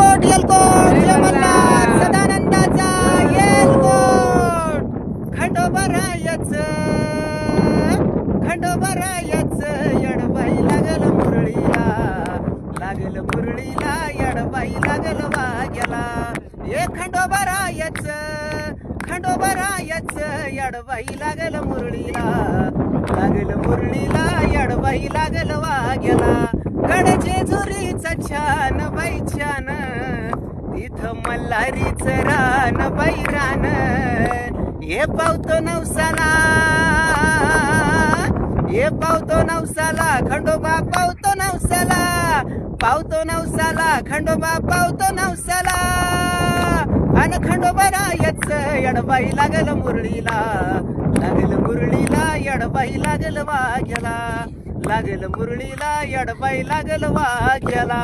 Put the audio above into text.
एलकोट एलकोट जय मल्हार सदानंदाचा एलकोट. खंडोबरायच येडबाई लागल मुरळीला, लागल मुरळीला येडबाई लागल वाग्याला. ए खंडोबरायच येडबाई लागल मुरळीला, लागल मुरळीला येडबाई लागल वाग्याला. गडचे झुरीचा छान बाई छान, इथं मल्हारीच रान बाई रान. हे पावतो नवसाला, हे पावतो नवसाला खंडोबा पावतो नवसाला, पावतो नवसाला खंडोबा पावतो नवसाला. अन खंडोबरायच येडबाई लागल मुरळीला, लागल मुरळीला येडबाई लागल वाघ्याला, लागल मुरळीला येडबाई लागल वाघ्याला.